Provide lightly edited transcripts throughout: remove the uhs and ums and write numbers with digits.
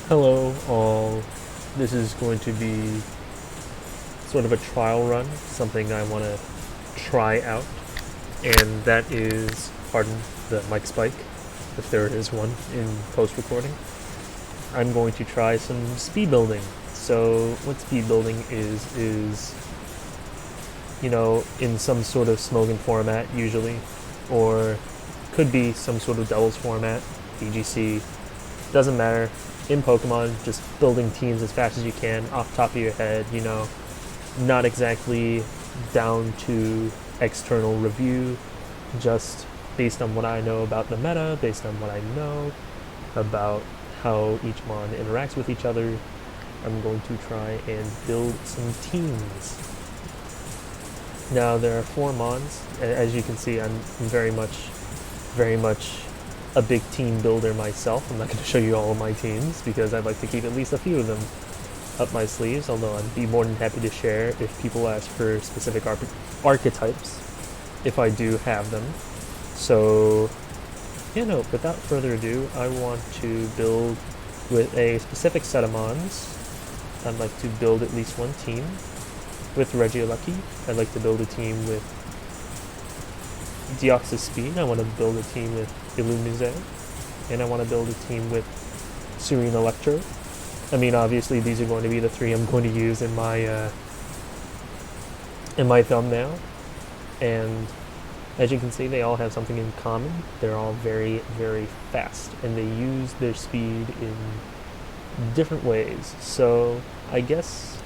Hello all, this is going to be sort of a trial run, something I want to try out, and that is, pardon the mic spike, if there is one in post-recording. I'm going to try some speed building. So what speed building is, in some sort of Smogan format usually, or could be some sort of doubles format, BGC, doesn't matter. In Pokemon, just building teams as fast as you can off the top of your head, not exactly down to external review, just based on what I know about the meta, based on what I know about how each mon interacts with each other. I'm going to try and build some teams. Now there are 4 mons. As you can see, I'm very much a big team builder myself. I'm not going to show you all of my teams because I'd like to keep at least a few of them up my sleeves, although I'd be more than happy to share if people ask for specific archetypes, if I do have them. So, without further ado, I want to build with a specific set of mons. I'd like to build at least one team with Regieleki. I'd like to build a team with Deoxys Speed. I want to build a team with Illumise, and I want to build a team with Serene Electro. I mean, obviously, these are going to be the 3 I'm going to use in my thumbnail, and as you can see, they all have something in common. They're all very, very fast, and they use their speed in different ways. So I guess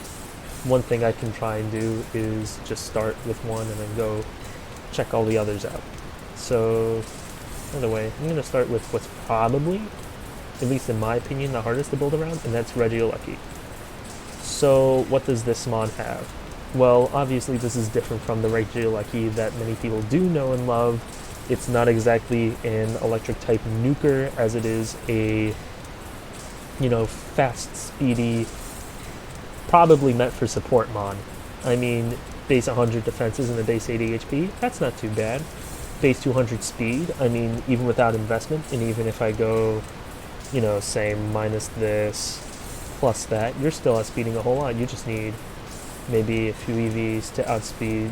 one thing I can try and do is just start with one and then go check all the others out. So, anyway, I'm going to start with what's probably, at least in my opinion, the hardest to build around, and that's Regieleki. So, what does this mon have? Well, obviously this is different from the Regieleki that many people do know and love. It's not exactly an electric type nuker as it is a, fast, speedy, probably meant for support mon. I mean, base 100 defenses and a base 80 HP, that's not too bad. Base 200 speed, I mean, even without investment, and even if I go, say minus this, plus that, you're still outspeeding a whole lot. You just need maybe a few EVs to outspeed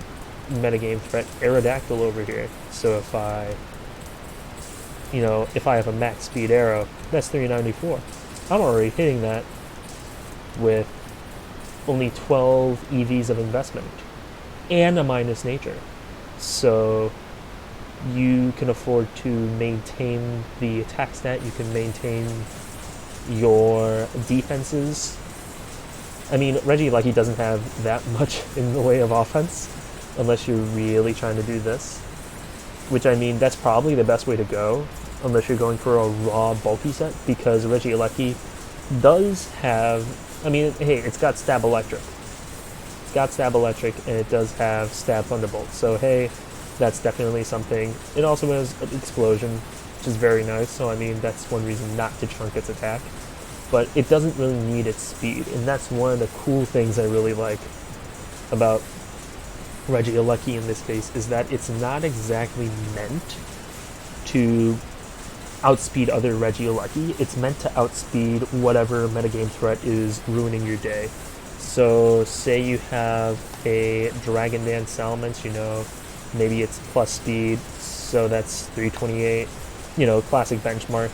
metagame threat Aerodactyl over here. So if I have a max speed arrow, that's 394. I'm already hitting that with only 12 EVs of investment and a minus nature. So you can afford to maintain the attack stat, you can maintain your defenses. I mean, Regieleki doesn't have that much in the way of offense unless you're really trying to do this, which, I mean, that's probably the best way to go unless you're going for a raw bulky set, because Regieleki does have, I mean, hey, it's got Stab Electric. It's got Stab Electric, and it does have Stab Thunderbolt. So, hey, that's definitely something. It also has Explosion, which is very nice. So, I mean, that's one reason not to chunk its attack. But it doesn't really need its speed, and that's one of the cool things I really like about Regieleki in this case, is that it's not exactly meant to outspeed other Regieleki. It's meant to outspeed whatever metagame threat is ruining your day. So say you have a Dragon Dance Salamence, maybe it's plus speed, so that's 328, classic benchmark.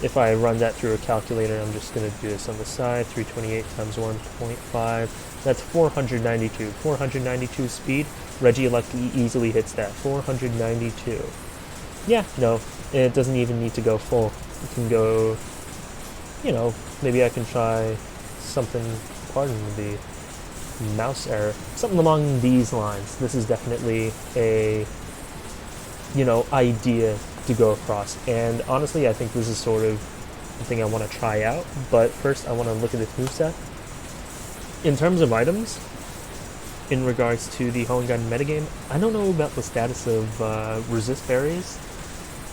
If I run that through a calculator, I'm just going to do this on the side, 328 times 1.5, that's 492. 492 speed, Regieleki easily hits that, 492. Yeah, no, it doesn't even need to go full. It can go, maybe I can try something, pardon the mouse error, something along these lines. This is definitely a, idea to go across, and honestly I think this is sort of the thing I want to try out. But first I want to look at this moveset. In terms of items, in regards to the Hoenn Gaiden metagame, I don't know about the status of resist berries.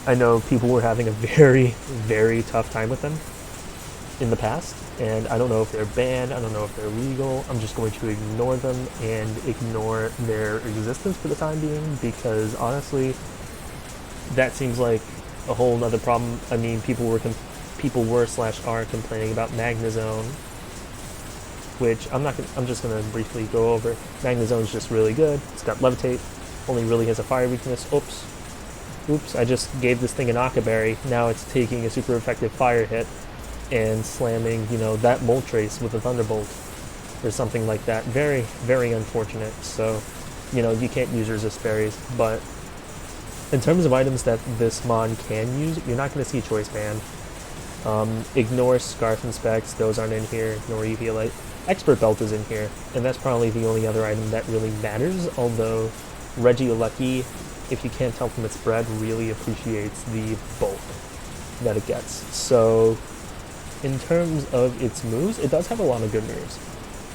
I know people were having a very, very tough time with them in the past, and I don't know if they're banned, I don't know if they're legal. I'm just going to ignore them and ignore their existence for the time being, because honestly, that seems like a whole nother problem. I mean, people were people were / are complaining about Magnezone, which I'm just gonna briefly go over. Magnezone's just really good. It's got Levitate, only really has a fire weakness. Oops, I just gave this thing an Aqua Berry. Now it's taking a super effective fire hit and slamming, that Moltres with a Thunderbolt or something like that. Very, very unfortunate. So, you can't use resist berries. But in terms of items that this mon can use, you're not going to see Choice Band. Ignore Scarf and Specs. Those aren't in here. Ignore Eviolite. Expert Belt is in here, and that's probably the only other item that really matters, although Regieleki, if you can't tell from its spread, really appreciates the bulk that it gets. So, in terms of its moves, it does have a lot of good moves.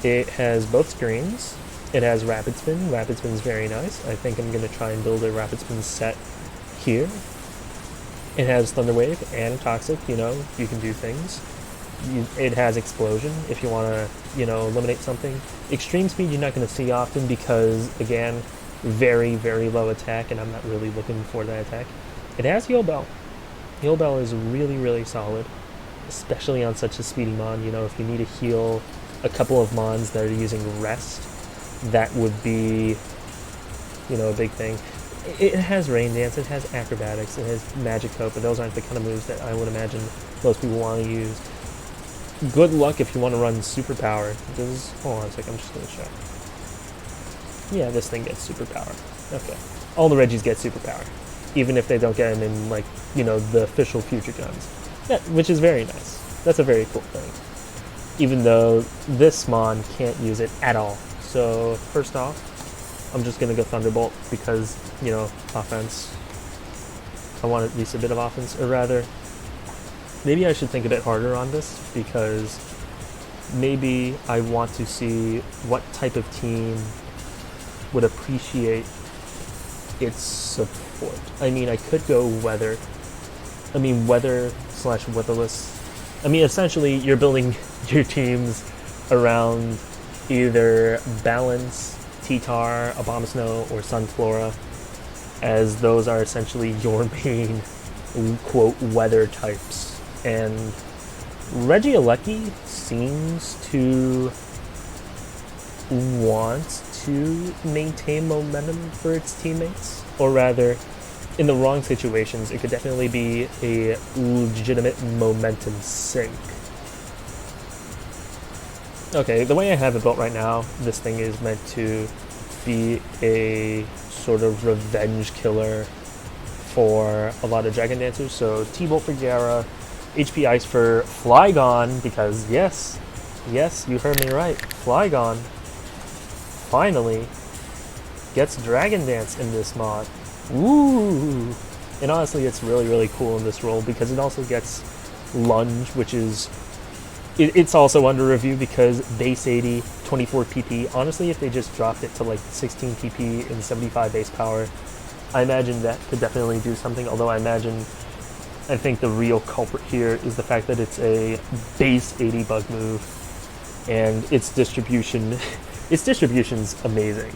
It has both screens. It has Rapid Spin. Rapid Spin is very nice. I think I'm going to try and build a Rapid Spin set here. It has Thunder Wave and Toxic, you can do things. It has Explosion if you want to, eliminate something. Extreme Speed you're not going to see often because, again, very, very low attack, and I'm not really looking for that attack. It has Heal Bell. Heal Bell is really, really solid, especially on such a speedy mon. If you need to heal a couple of mons that are using Rest, that would be, a big thing. It has Rain Dance, it has Acrobatics, it has Magic Coat, but those aren't the kind of moves that I would imagine most people want to use. Good luck if you want to run Superpower. Hold on a second, I'm just going to check. Yeah, this thing gets Superpower. Okay. All the Regis get Superpower, even if they don't get them in, the official future guns. Yeah, which is very nice. That's a very cool thing. Even though this mon can't use it at all. So, first off, I'm just going to go Thunderbolt because, offense. I want at least a bit of offense, or rather, maybe I should think a bit harder on this because maybe I want to see what type of team would appreciate its support. I mean, I could go Weather. Weather/Weatherless. Essentially, you're building your teams around either Balance, T-Tar, Abomasnow, or Sunflora, as those are essentially your main, quote, weather types. And Regieleki seems to want to maintain momentum for its teammates, or rather, in the wrong situations, it could definitely be a legitimate momentum sink. Okay, the way I have it built right now, this thing is meant to be a sort of revenge killer for a lot of Dragon Dancers. So T-Bolt for Gyara, HP Ice for Flygon, because yes, you heard me right, Flygon finally gets Dragon Dance in this mod. Ooh! And honestly, it's really, really cool in this role because it also gets Lunge, which is... It's also under review because base 80, 24 PP. Honestly, if they just dropped it to 16 PP and 75 base power, I imagine that could definitely do something. Although I think the real culprit here is the fact that it's a base 80 bug move, and its distribution's amazing.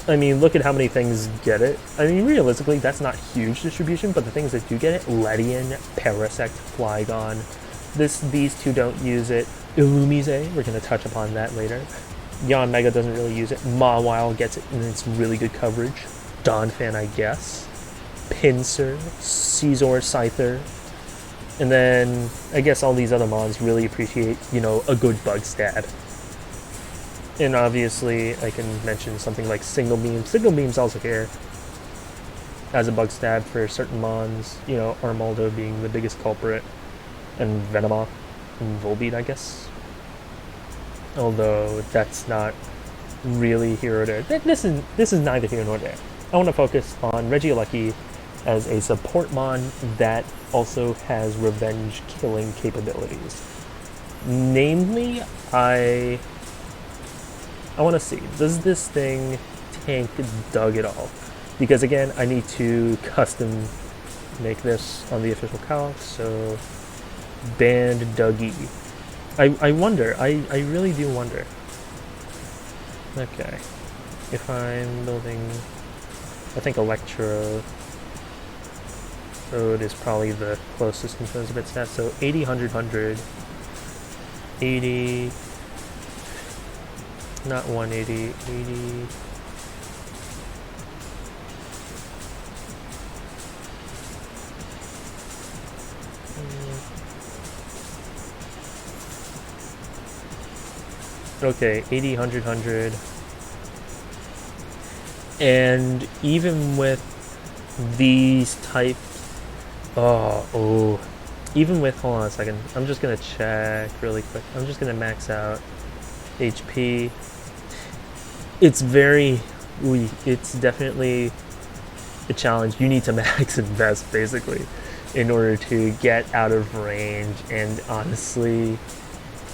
Look at how many things get it. Realistically, that's not huge distribution, but the things that do get it, Ledian, Parasect, Flygon, these two don't use it. Illumise, we're going to touch upon that later. Yanmega doesn't really use it. Mawile gets it, and it's really good coverage. Donphan, I guess. Pinsir, Caesar, Scyther. And then, I guess all these other mons really appreciate, a good bug stab. And obviously, I can mention something like Single Beam. Single Beam's also here as a bug stab for certain mons, Armaldo being the biggest culprit, and Venomoth and Volbeat, I guess. Although that's not really here or there. This is neither here nor there. I want to focus on Regieleki as a support mon that also has revenge killing capabilities. Namely, I want to see, does this thing tank Doug at all? Because again, I need to custom make this on the official calc, so band Dougie. I wonder, I really do wonder. Okay, if I'm building, I think Electro, Underexplode is probably the closest in terms of its stats. So 80, 100, 100. 80. Not 180. 80. Okay, 80, 100, 100. And even with these types, even with, hold on a second, I'm just gonna check really quick. I'm just gonna max out HP. It's it's definitely a challenge. You need to max invest basically in order to get out of range, and honestly,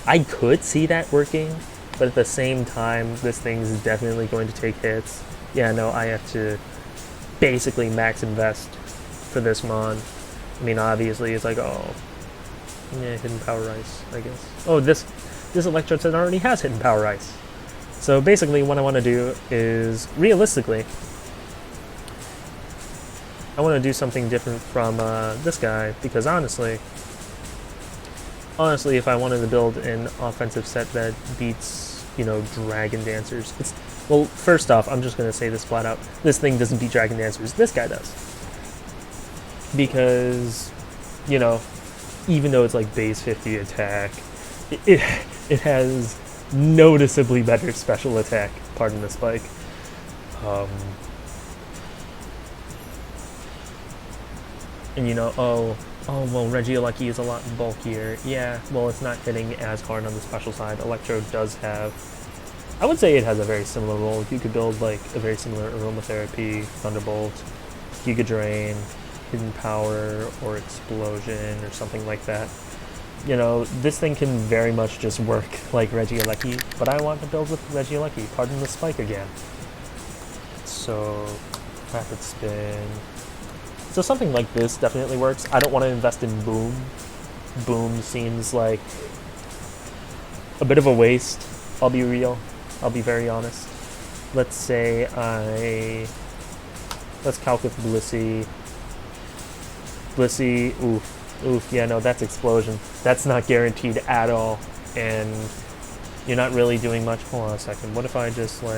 I could see that working, but at the same time, this thing's definitely going to take hits. Yeah, no, I have to basically max invest for this mon. I mean, obviously, it's like, hidden power ice, I guess. Oh, this electrode set already has hidden power ice. So basically, what I want to do is, realistically, I want to do something different from this guy, because honestly, if I wanted to build an offensive set that beats, Dragon Dancers, well, first off, I'm just going to say this flat out. This thing doesn't beat Dragon Dancers. This guy does. Because, even though it's like base 50 attack, it has noticeably better special attack. Pardon the spike. And well, Regieleki is a lot bulkier. Yeah, well, it's not hitting as hard on the special side. Electrode does have, I would say it has a very similar role. You could build like a very similar Aromatherapy, Thunderbolt, Giga Drain, Hidden Power, or Explosion, or something like that. This thing can very much just work like Regieleki, but I want to build with Regieleki. Pardon the spike again. So, Rapid Spin. So something like this definitely works. I don't want to invest in Boom. Boom seems like a bit of a waste. I'll be real. I'll be very honest. Let's say let's calc with Blissey. Blissey, oof, yeah, no, that's Explosion. That's not guaranteed at all, and you're not really doing much. Hold on a second. What if I just what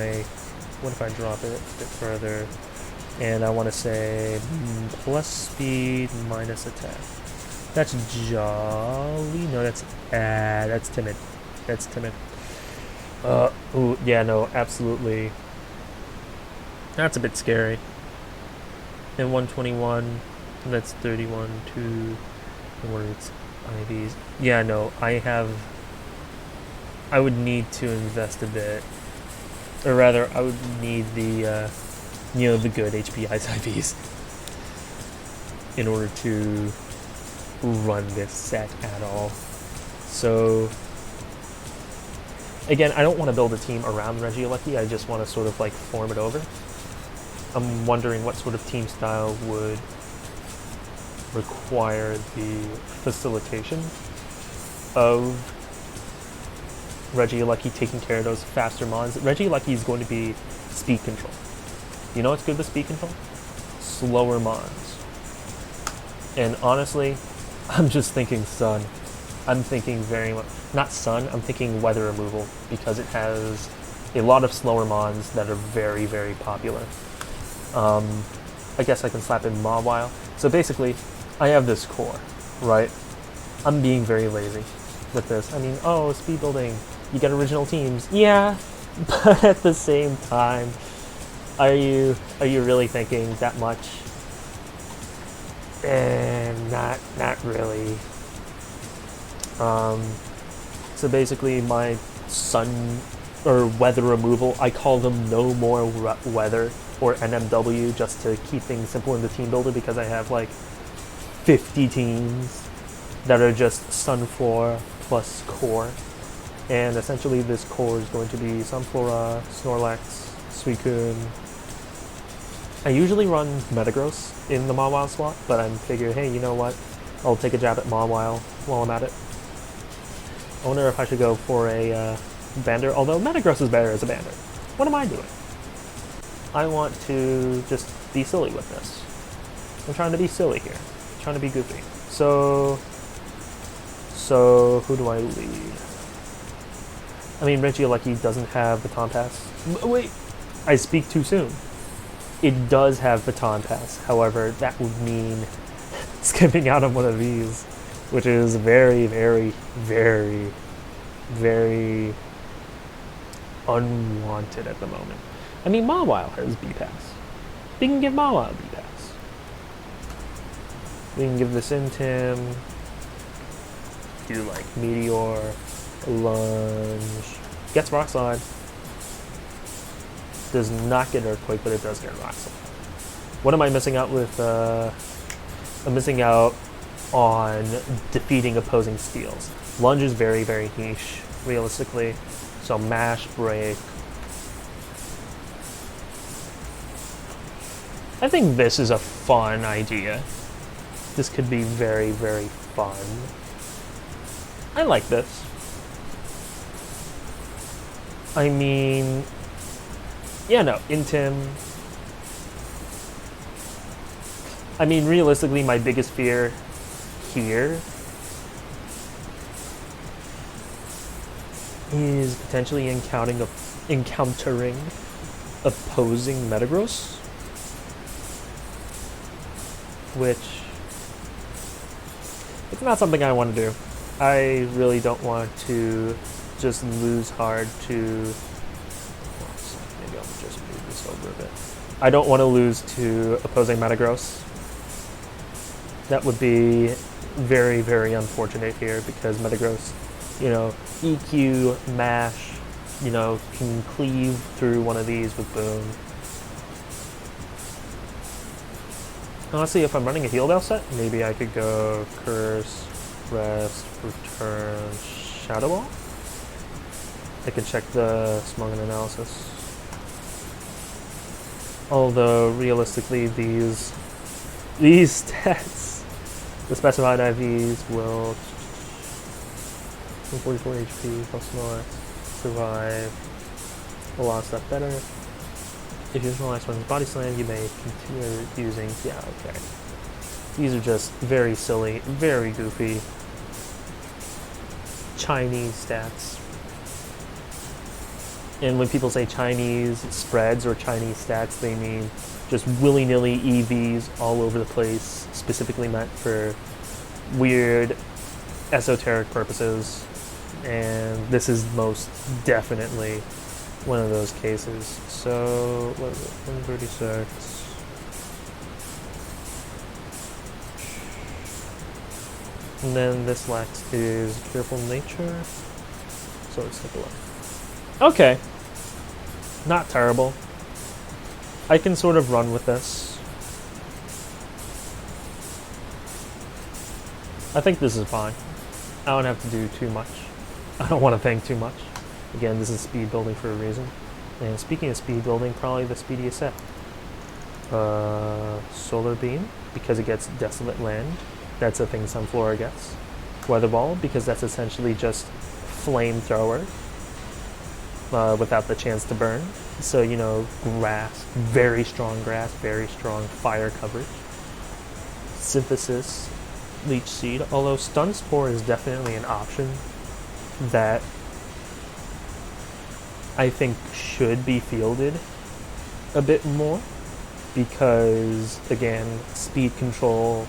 if I drop it a bit further? And I want to say plus speed minus attack. That's jolly. No, that's timid. That's timid. Yeah, no, absolutely. That's a bit scary. And 121, that's 31, 2 words, IVs. Yeah, no, I would need to invest a bit. Or rather, I would need the good HP Ice IVs in order to run this set at all. So, again, I don't want to build a team around Regieleki, I just want to sort of like form it over. I'm wondering what sort of team style would require the facilitation of Regieleki taking care of those faster mons. Regieleki is going to be speed control. You know what's good with speed control? Slower mons. And honestly, I'm just thinking Sun. I'm thinking very much, not Sun, I'm thinking Weather Removal, because it has a lot of slower mons that are very, very popular. I guess I can slap in Mawile. So basically, I have this core, right? I'm being very lazy with this. I mean, speed building, you get original teams. Yeah, but at the same time, are you really thinking that much? Not really. So basically, my Sun or Weather Removal, I call them No More Weather, or NMW, just to keep things simple in the team builder, because I have like 50 teams that are just Sunflora plus core. And essentially this core is going to be Sunflora, Snorlax, Suicune. I usually run Metagross in the Mawile slot, but I'm figuring, hey, you know what? I'll take a jab at Mawile while I'm at it. I wonder if I should go for a Bander, although Metagross is better as a Bander. What am I doing? I want to just be silly with this. I'm trying to be silly here. trying to be goofy. So who do I lead? I mean, Regieleki doesn't have Baton Pass. Wait, I speak too soon. It does have Baton Pass. However, that would mean skipping out on one of these, which is very, very, very, very unwanted at the moment. I mean, Mawile has B-Pass. We can give Mawile B-Pass. We can give this Intim. Do like Meteor, Lunge. Gets Rock Slide. Does not get Earthquake, but it does get Rock Slide. What am I missing out with? I'm missing out on defeating opposing steals. Lunge is very, very niche, realistically. So Mash, Break. I think this is a fun idea. This could be very, very fun. I like this. I mean, yeah, no, Intim. I mean, realistically, my biggest fear here is potentially encountering opposing Metagross, which it's not something I want to do. I really don't want to just lose hard to... Maybe I'll just move this over a bit. I don't want to lose to opposing Metagross. That would be very, very unfortunate here because Metagross, you know, EQ, Mash, you know, can cleave through one of these with Boom. Honestly, if I'm running a Heal Bell set, maybe I could go Curse, Rest, Return, Shadow Ball. I can check the Smogon analysis. Although, realistically, these stats, the specified IVs will 44 HP, plus more, survive, a lot of stuff better. If you neutralize one's Body Slam, you may continue using, yeah, okay. These are just very silly, very goofy Chinese stats. And when people say Chinese spreads or Chinese stats, they mean just willy-nilly EVs all over the place, specifically meant for weird esoteric purposes. And this is most definitely one of those cases. So, what is it? 136. And then this last is Careful Nature. So let's take a look. Okay. Not terrible. I can sort of run with this. I think this is fine. I don't have to do too much. I don't want to think too much. Again, this is speed building for a reason. And speaking of speed building, probably the speediest set. Solar Beam, because it gets Desolate Land. That's a thing Sunflora gets. Weather Ball, because that's essentially just Flamethrower without the chance to burn. So, you know, grass, very strong fire coverage. Synthesis, Leech Seed, although Stun Spore is definitely an option that I think should be fielded a bit more because, again, speed control,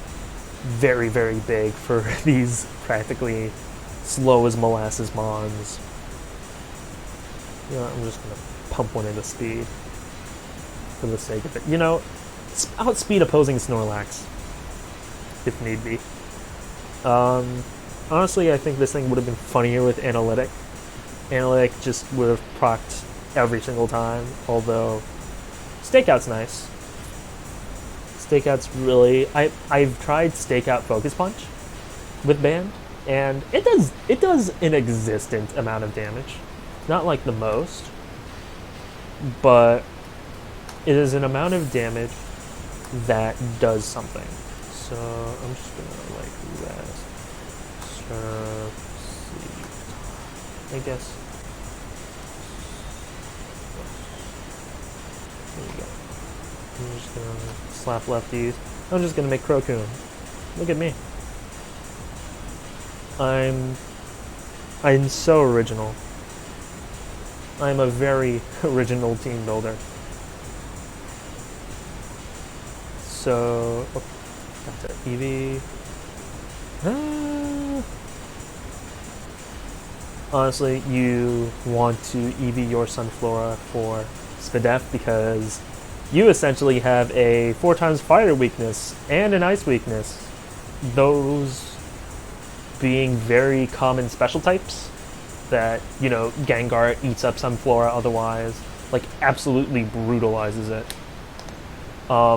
very, very big for these practically slow as molasses mons. You know, I'm just going to pump one into speed for the sake of it. You know, outspeed opposing Snorlax, if need be. Honestly, I think this thing would have been funnier with Analytic. Analytic just would have procced every single time, although Stakeout's nice. Stakeout's really... I've tried Stakeout Focus Punch with Band, and it does an existent amount of damage. Not like the most, but it is an amount of damage that does something. So I'm just gonna like rest. I guess. There we go. I'm just gonna slap lefties. I'm just gonna make Crocoon. Look at me. I'm so original. I'm a very original team builder. So, oh, that's it. EV. Honestly, you want to EV your Sunflora for Spadef because you essentially have a 4x fire weakness and an ice weakness. Those being very common special types that, you know, Gengar eats up Sunflora otherwise, like, absolutely brutalizes it. A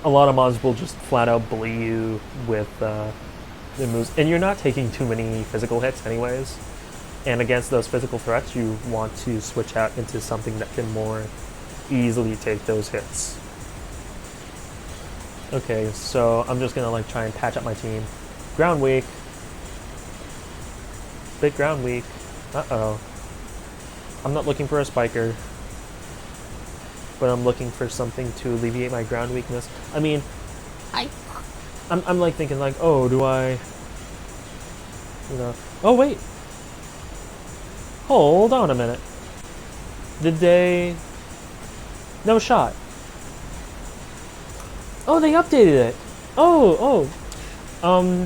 lot of mods will just flat out bully you with the moves, and you're not taking too many physical hits anyways. And against those physical threats, you want to switch out into something that can more easily take those hits. Okay, so I'm just gonna like try and patch up my team. Ground weak. Big ground weak. Uh-oh. I'm not looking for a spiker, but I'm looking for something to alleviate my ground weakness. I mean, I'm like thinking like, oh, do I, you know, oh wait. Hold on a minute. Did they, no shot. Oh, they updated it.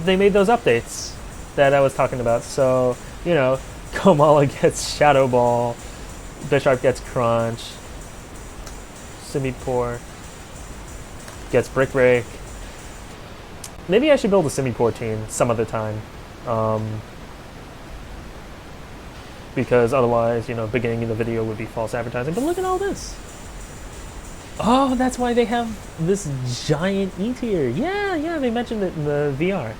They made those updates that I was talking about. So, you know, Komala gets Shadow Ball, Bisharp gets Crunch, Simipour gets Brick Break. Maybe I should build a Simipour team some other time. Because otherwise, you know, beginning of the video would be false advertising. But look at all this. Oh, that's why they have this giant E tier. Yeah, they mentioned it in the VR.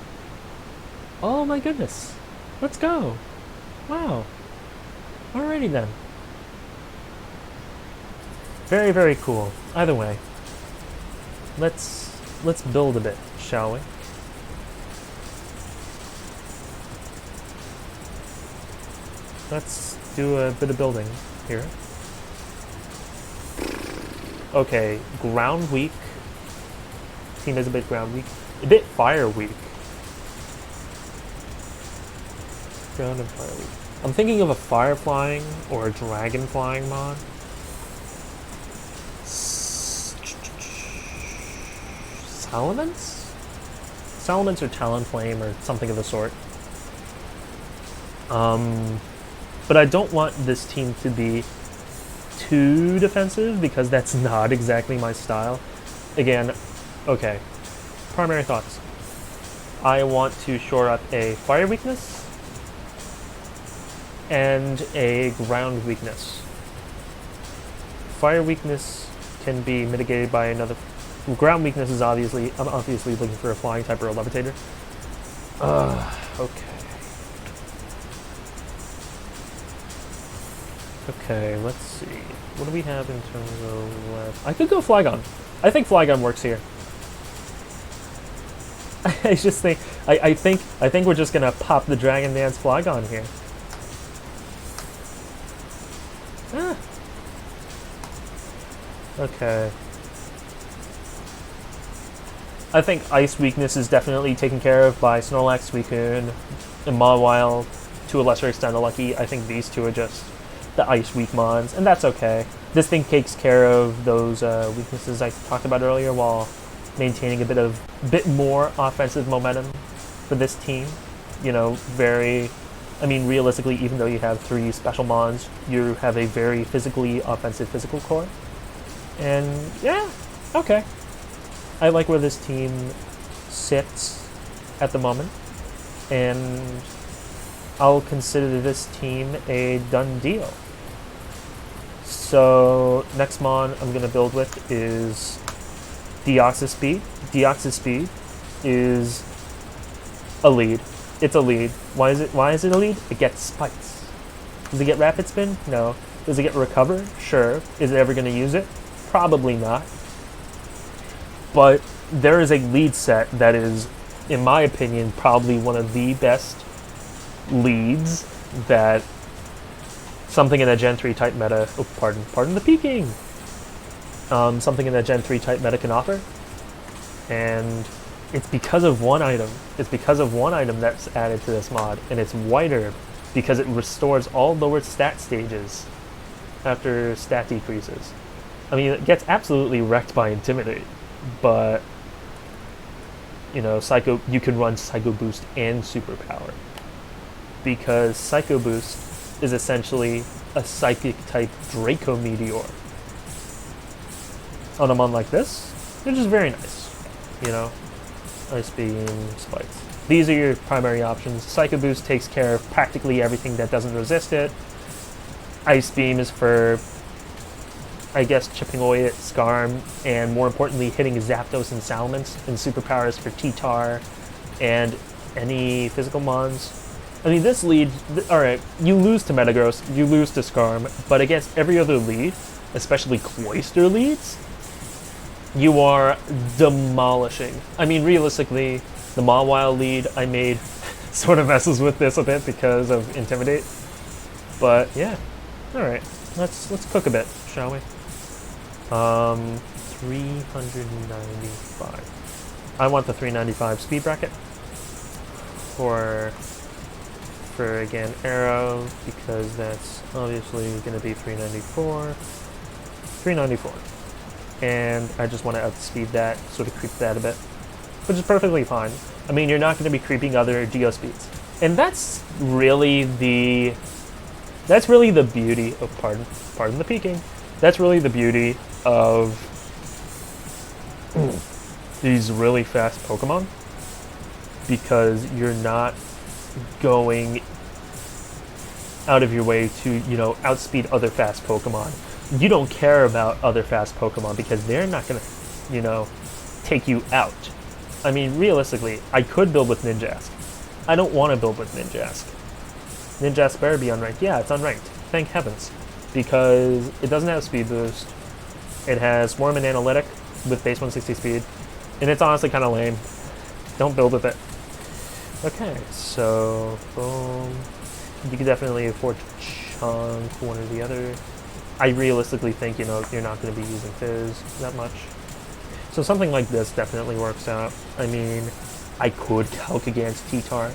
Oh my goodness. Let's go. Wow. Alrighty then. Very, very cool. Either way. Let's build a bit, shall we? Let's do a bit of building here. Okay, ground weak. Team is a bit ground weak. A bit fire weak. Ground and fire weak. I'm thinking of a fire flying or a dragon flying mod. Salamence? Salamence or Talonflame or something of the sort. But I don't want this team to be too defensive because that's not exactly my style. Again, okay. Primary thoughts. I want to shore up a fire weakness and a ground weakness. Fire weakness can be mitigated by another. Ground weakness is obviously, I'm obviously looking for a flying type or a levitator. Okay. Okay, let's see. What do we have in terms of left? I could go Flygon. I think Flygon works here. I just think I think we're just gonna pop the Dragon Dance Flygon here. Ah. Okay. I think Ice weakness is definitely taken care of by Snorlax, Suicune, and Mawile, to a lesser extent Lucky. I think these two are just the Ice weak mods, and that's okay. This thing takes care of those weaknesses I talked about earlier while maintaining a bit more offensive momentum for this team. You know, I mean, realistically, even though you have 3 special mons, you have a very physically offensive physical core. And yeah, okay. I like where this team sits at the moment, and I'll consider this team a done deal. So, next mon I'm going to build with is Deoxyspeed. Deoxyspeed is a lead. It's a lead. Why is it a lead? It gets spikes. Does it get Rapid Spin? No. Does it get Recover? Sure. Is it ever going to use it? Probably not. But there is a lead set that is, in my opinion, probably one of the best leads that something in a Gen 3 type meta, oh, pardon the peeking, something in a Gen 3 type meta can offer. And it's because of one item. It's because of one item that's added to this mod, and it's whiter because it restores all lower stat stages after stat decreases. I mean, it gets absolutely wrecked by Intimidate, but you know, you can run Psycho Boost and Superpower because Psycho Boost is essentially a psychic type Draco Meteor on a mon like this, which is very nice. You know, Ice Beam, Spikes. These are your primary options. Psycho Boost takes care of practically everything that doesn't resist it. Ice Beam is for, I guess, chipping away at Skarm, and more importantly, hitting Zapdos and Salamence. And Superpower is for T-Tar and any physical mons. I mean, this lead, alright, you lose to Metagross, you lose to Skarm, but against every other lead, especially Cloyster leads, you are demolishing. I mean, realistically, the Mawile lead I made sort of messes with this a bit because of Intimidate. But yeah, alright, let's cook a bit, shall we? 395. I want the 395 speed bracket for again Arrow, because that's obviously going to be 394, and I just want to outspeed that, sort of creep that a bit, which is perfectly fine. I mean, you're not going to be creeping other Geo speeds, and that's really the beauty of pardon the peeking. That's really the beauty of these really fast Pokemon, because you're not going out of your way to, you know, outspeed other fast Pokemon. You don't care about other fast Pokemon because they're not going to, you know, take you out. I mean, realistically, I could build with Ninjask. I don't want to build with Ninjask. Ninjask better be unranked. Yeah, it's unranked. Thank heavens. Because it doesn't have speed boost. It has Swarm and Analytic with base 160 speed. And it's honestly kind of lame. Don't build with it. Okay, so boom. You can definitely afford to chunk one or the other. I realistically think, you know, you're not going to be using Fizz that much. So something like this definitely works out. I mean, I could calc against T-Tar.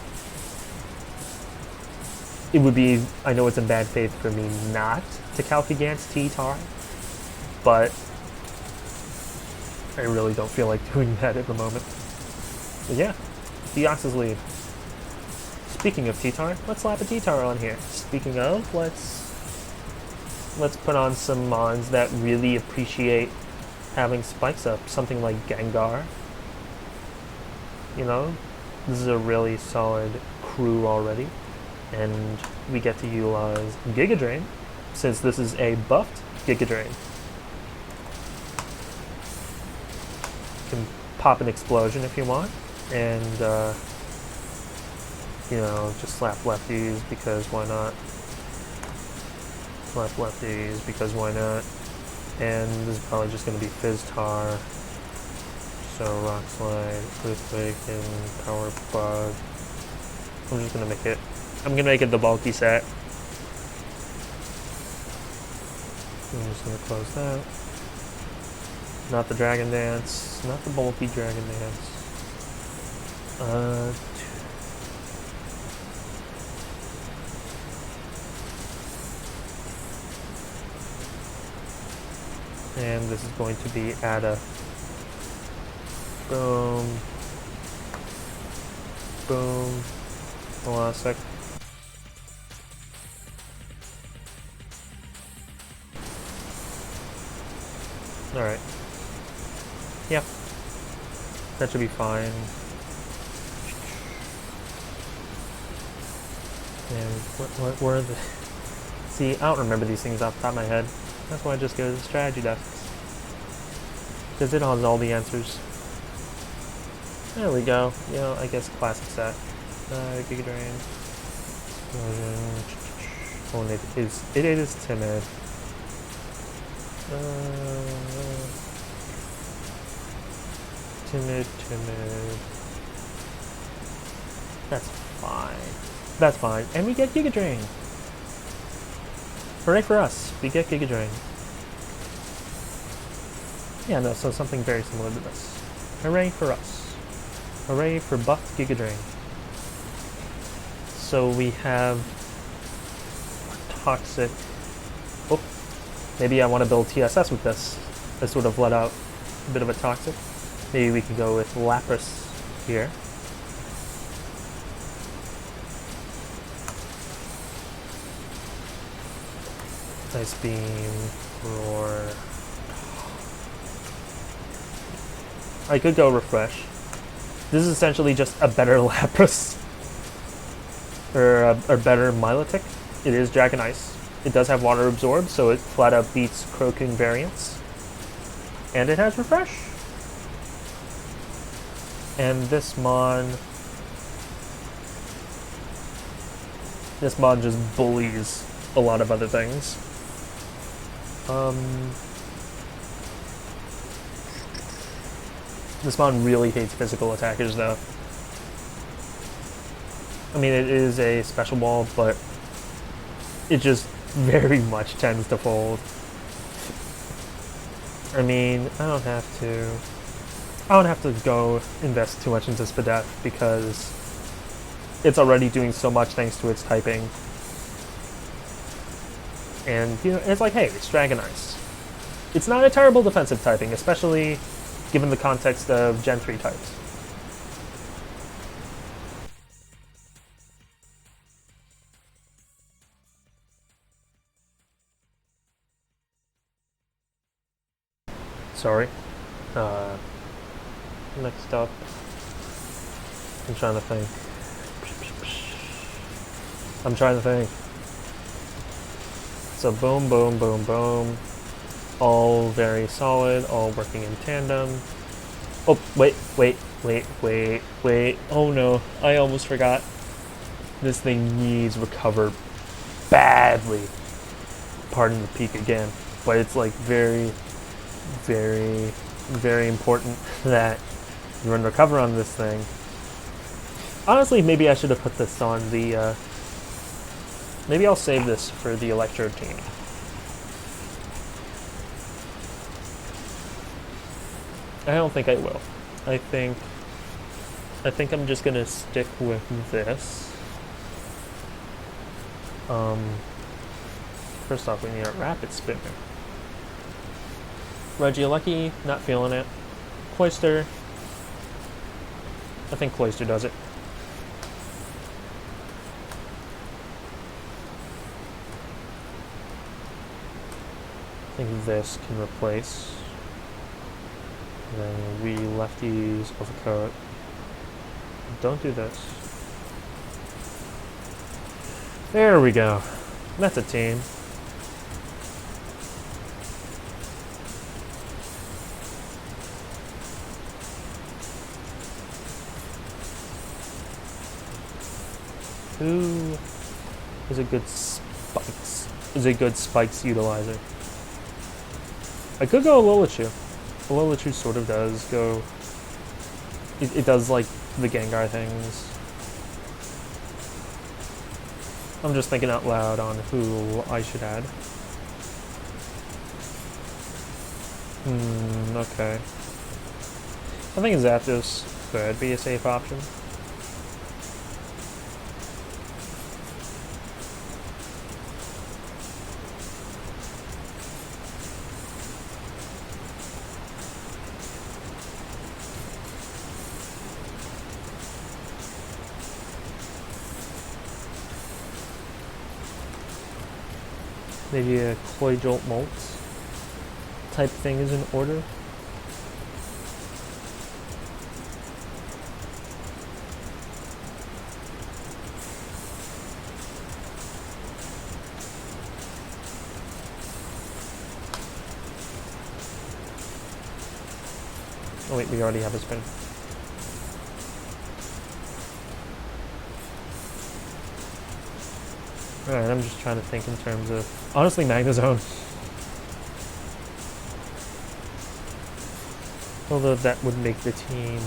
It would be, I know it's in bad faith for me not to calc against T-Tar, but I really don't feel like doing that at the moment. But yeah, Deoxys lead. Speaking of T-Tar, let's slap a T-Tar on here. Speaking of, let's put on some mons that really appreciate having spikes up. Something like Gengar. You know, this is a really solid crew already. And we get to utilize Giga Drain, since this is a buffed Giga Drain. You can pop an Explosion if you want, and you know, just slap lefties because why not? Slap lefties because why not? And this is probably just going to be Fizz-Tar. So Rock Slide, Earthquake, and Power Bug. I'm just going to make it. I'm going to make it the bulky set. I'm just going to close that. Not the Dragon Dance. Not the bulky Dragon Dance. And this is going to be Ada. Boom. Boom. Hold on a sec. Alright. Yeah. That should be fine. And where are the... See, I don't remember these things off the top of my head. That's why I just go to the strategy desks. Because it has all the answers. There we go. You know, I guess classic set. Giga Drain. Oh, it is timid. Timid. That's fine. That's fine. And we get Giga Drain. Hooray for us. We get Giga Drain. Yeah, no, so something very similar to this. Hooray for us. Hooray for buffed Giga Drain. So we have Toxic. Oh, maybe I want to build TSS with this. This would have let out a bit of a Toxic. Maybe we could go with Lapras here. Ice Beam, Roar. I could go Refresh. This is essentially just a better Lapras. Or a better Milotic. It is Dragon Ice. It does have Water Absorb, so it flat out beats Crocoon variants. And it has Refresh. And this Mon just bullies a lot of other things. This Mon really hates physical attackers, though. I mean, it is a special ball, but it just very much tends to fold. I mean, I don't have to go invest too much into Spadef because it's already doing so much thanks to its typing. And, you know, it's like, hey, it's Dragon Ice. It's not a terrible defensive typing, especially given the context of Gen 3 types. Sorry. Next up, I'm trying to think. So boom, boom, boom, boom. All very solid, all working in tandem. Oh, wait. Oh no, I almost forgot. This thing needs Recover badly. Pardon the peak again, but it's like very, very, very important that you run Recover on this thing. Honestly, maybe I should have put this on the, maybe I'll save this for the Electrode team. I don't think I will. I think I'm just gonna stick with this. First off, we need a Rapid Spinner. Regieleki, not feeling it. Cloyster. I think Cloyster does it. I think this can replace. And then we lefties overcoat. Don't do this. There we go. That's a team. Who is a good spikes? Is a good spikes utilizer? I could go Alolan. Alolan sort of does go. It does like the Gengar things. I'm just thinking out loud on who I should add. Okay. I think Zapdos could be a safe option. Maybe a Cloyjolt Molt type thing is in order. Oh wait, we already have a spin. Alright, I'm just trying to think in terms of... Honestly, Magnezone. Although that would make the team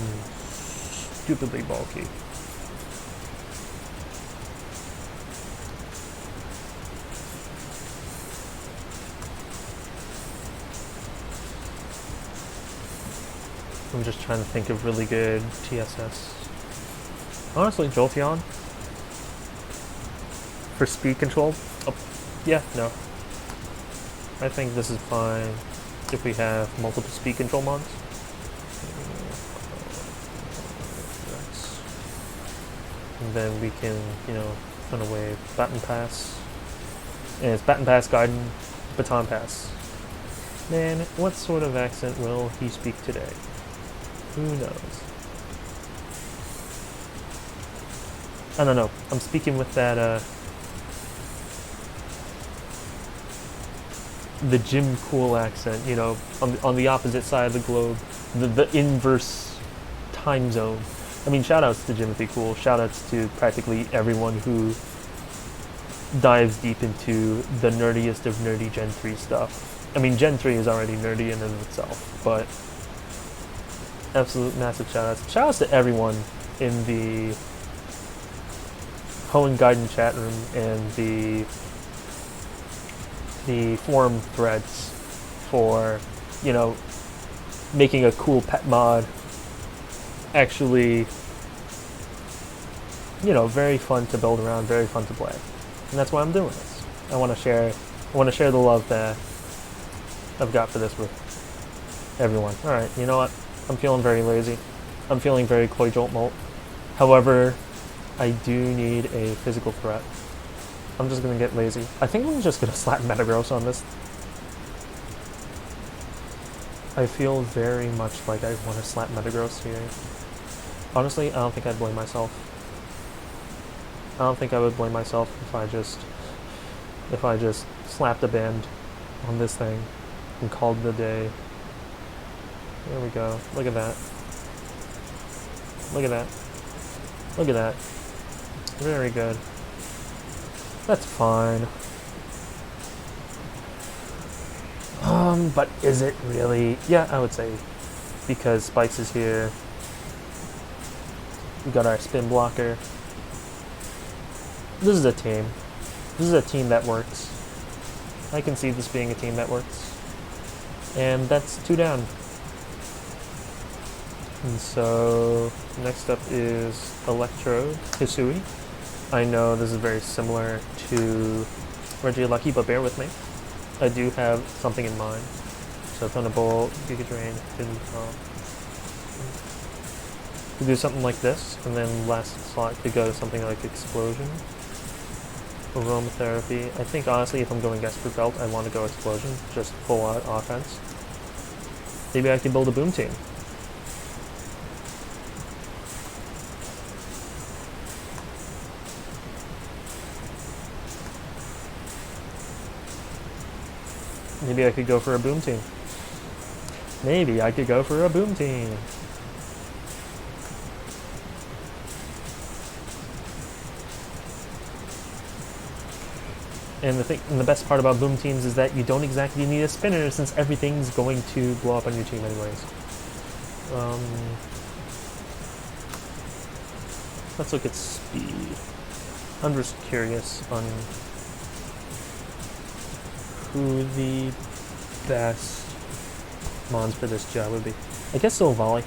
stupidly bulky. I'm just trying to think of really good TSS. Honestly, Jolteon for speed control. Oh, yeah, no. I think this is fine if we have multiple speed control mons. And then we can, run away. Baton Pass. And it's Baton Pass, Gaiden, Baton Pass. Man, what sort of accent will he speak today? Who knows? I don't know. I'm speaking with that, the Jim Cool accent, on the opposite side of the globe. The inverse time zone. I mean, shoutouts to Jimothy Cool. Shoutouts to practically everyone who dives deep into the nerdiest of nerdy Gen 3 stuff. I mean, Gen 3 is already nerdy in and of itself, but absolute massive shoutouts. Shoutouts to everyone in the Hoenn Gaiden chat room and the forum threads for, making a cool pet mod actually, very fun to build around, very fun to play. And that's why I'm doing this. I want to share the love that I've got for this with everyone. Alright, you know what? I'm feeling very lazy. I'm feeling very Koi Jolt Molt. However, I do need a physical threat. I'm just going to get lazy. I think I'm just going to slap Metagross on this. I feel very much like I want to slap Metagross here. Honestly, I don't think I'd blame myself. I don't think I would blame myself if I just slapped a band on this thing and called it a day. There we go. Look at that. Look at that. Look at that. Very good. That's fine. But is it really? Yeah, I would say. Because Spikes is here. We got our spin blocker. This is a team. This is a team that works. I can see this being a team that works. And that's 2 down. And so, next up is Electrode, Hisui. I know this is very similar to Regieleki, but bear with me. I do have something in mind. So Thunderbolt, Giga Drain, Hidden Top. We do something like this, and then last slot could go to something like Explosion. Aromatherapy. I think honestly if I'm going Expert Belt, I want to go Explosion, just full out offense. Maybe I could build a Boom Team. Maybe I could go for a Boom Team. Maybe I could go for a Boom Team. And the best part about Boom Teams is that you don't exactly need a spinner since everything's going to blow up on your team anyways. Let's look at speed. I'm just curious on who the best mons for this job would be. I guess Silvally.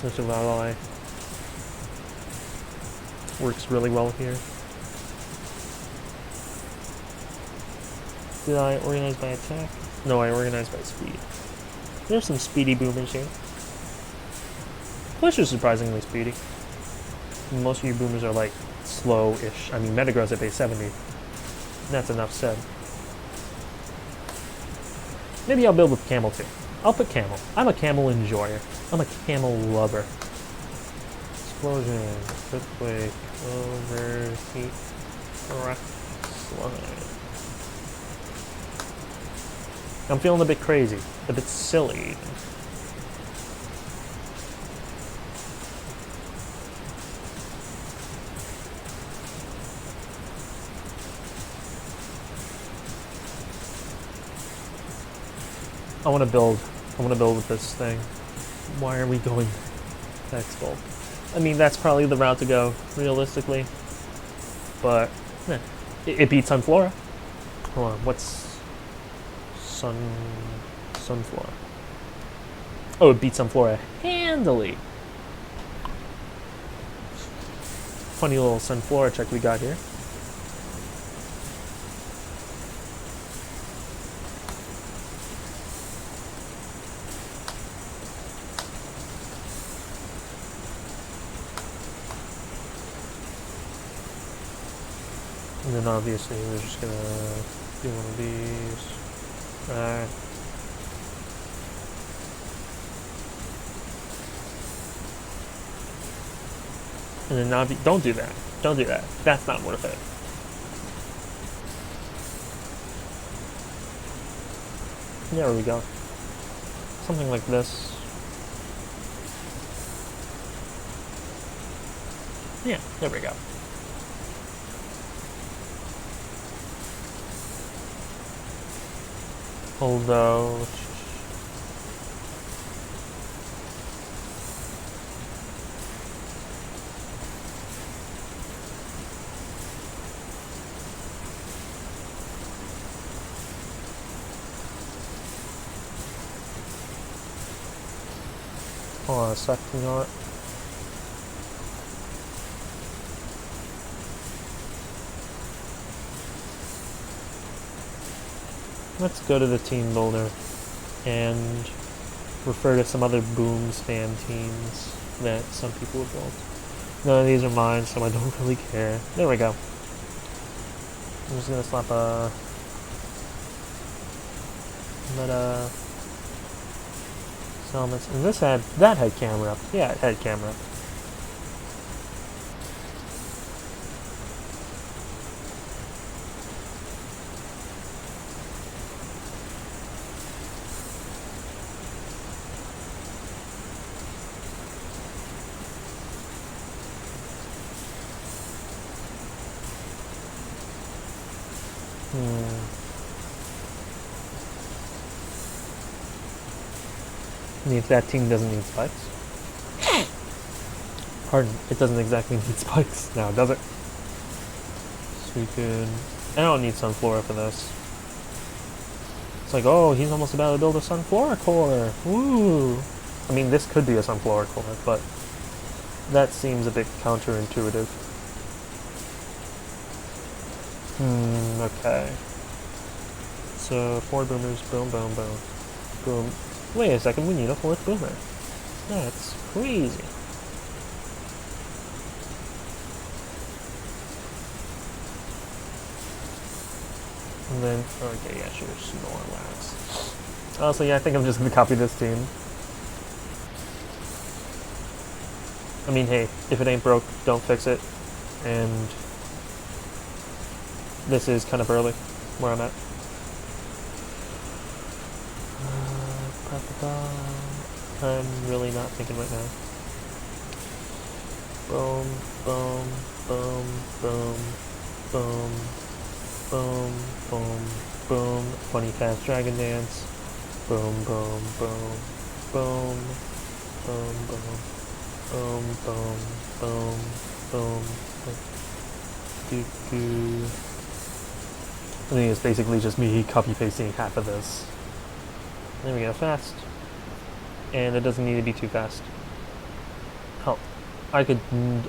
Silvally works really well here. Did I organize by attack? No, I organized by speed. There's some speedy boomers here. Push is surprisingly speedy. Most of your boomers are like slow-ish. I mean, Metagross at base 70. And that's enough said. Maybe I'll build with Camel too. I'll put Camel. I'm a Camel enjoyer. I'm a Camel lover. Explosion. Earthquake. Overheat. Rock slide. I'm feeling a bit crazy, a bit silly. I want to build with this thing. Why are we going X-Bolt? I mean, that's probably the route to go, realistically. But, it beats Sunflora. Hold on, what's Sunflora? Oh, it beat Sunflora handily. Funny little Sunflora check we got here. And then obviously we're just gonna do one of these. And then don't do that. Don't do that. That's not worth it. There we go. Something like this. Yeah, there we go. Although... hold on a sec, you know what? Let's go to the team builder and refer to some other boom spam teams that some people have built. None of these are mine, so I don't really care. There we go. I'm just gonna slap a meta elements, and that had camera. Yeah, it had camera. I mean, if that team doesn't need spikes. Pardon, it doesn't exactly need spikes now, does it? So we could... I don't need Sunflora for this. It's like, oh, he's almost about to build a Sunflora core. Woo! I mean, this could be a Sunflora core, but that seems a bit counterintuitive. Okay. So, 4 boomers, boom, boom, boom. Boom. Wait a second, we need a 4th boomer. That's crazy. And then, okay, yeah, sure, Snorlax. Honestly, yeah, I think I'm just gonna copy this team. I mean, hey, if it ain't broke, don't fix it. And this is kind of early, where I'm at. I'm really not thinking right now. Boom, boom, boom, boom, boom, boom, boom, boom. Funny fast dragon dance. Boom, boom, boom, boom, boom, boom, boom, boom, boom, boom. Doo-doo. I think it's basically just me copy pasting half of this. There we go, fast. And it doesn't need to be too fast. Hell, I could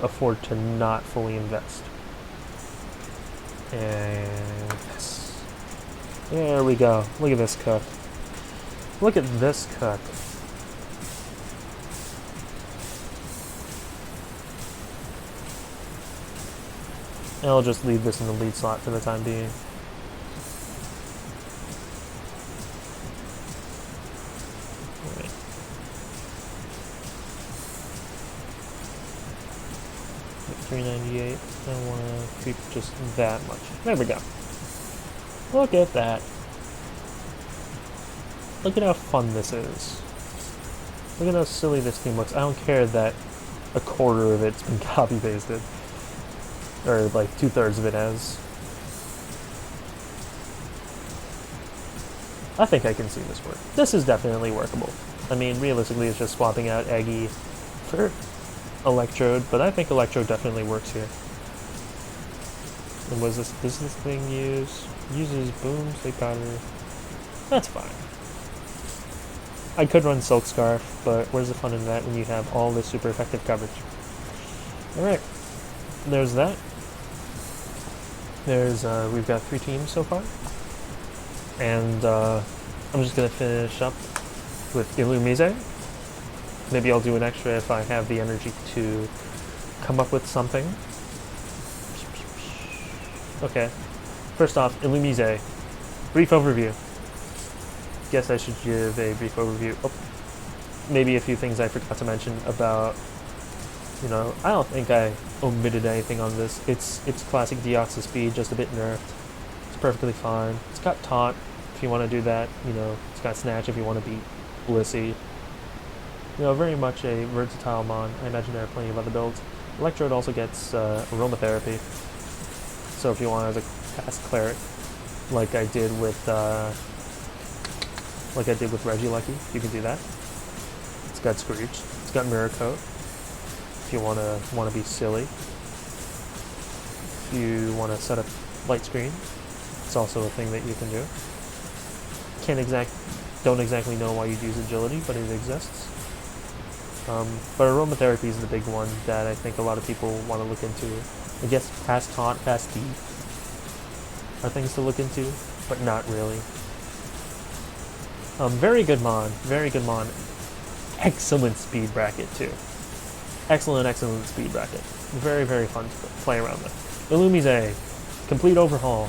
afford to not fully invest. And this. There we go. Look at this cook. Look at this cook. And I'll just leave this in the lead slot for the time being. 398. I don't want to creep just that much. There we go. Look at that. Look at how fun this is. Look at how silly this team looks. I don't care that a quarter of it's been copy pasted. Or like 2/3 of it has. I think I can see this work. This is definitely workable. I mean, realistically, it's just swapping out Aggie for Electrode, but I think Electrode definitely works here. And was this thing uses boom, sleep powder? That's fine. I could run Silk Scarf, but where's the fun in that when you have all this super effective coverage? Alright, there's that. There's, we've got 3 teams so far. And I'm just going to finish up with Illumise. Maybe I'll do an extra if I have the energy to come up with something. Okay, first off, Illumise. Brief overview. Guess I should give a brief overview. Oh, maybe a few things I forgot to mention about, you know, I don't think I omitted anything on this. It's classic Deoxys speed, just a bit nerfed. It's perfectly fine. It's got taunt if you want to do that, you know. It's got snatch if you want to beat Blissey. You know, very much a versatile mon. I imagine there are plenty of other builds. Electrode also gets aromatherapy. So if you want as a fast cleric, like I did with Regieleki, you can do that. It's got Screech. It's got Mirror Coat. If you wanna be silly. If you wanna set up light screen, it's also a thing that you can do. Don't exactly know why you'd use agility, but it exists. But aromatherapy is the big one that I think a lot of people want to look into. I guess fast taunt, fast speed are things to look into, but not really. Very good mon, very good mon. Excellent speed bracket too. Excellent speed bracket. Very, very fun to play around with. Illumise, complete overhaul.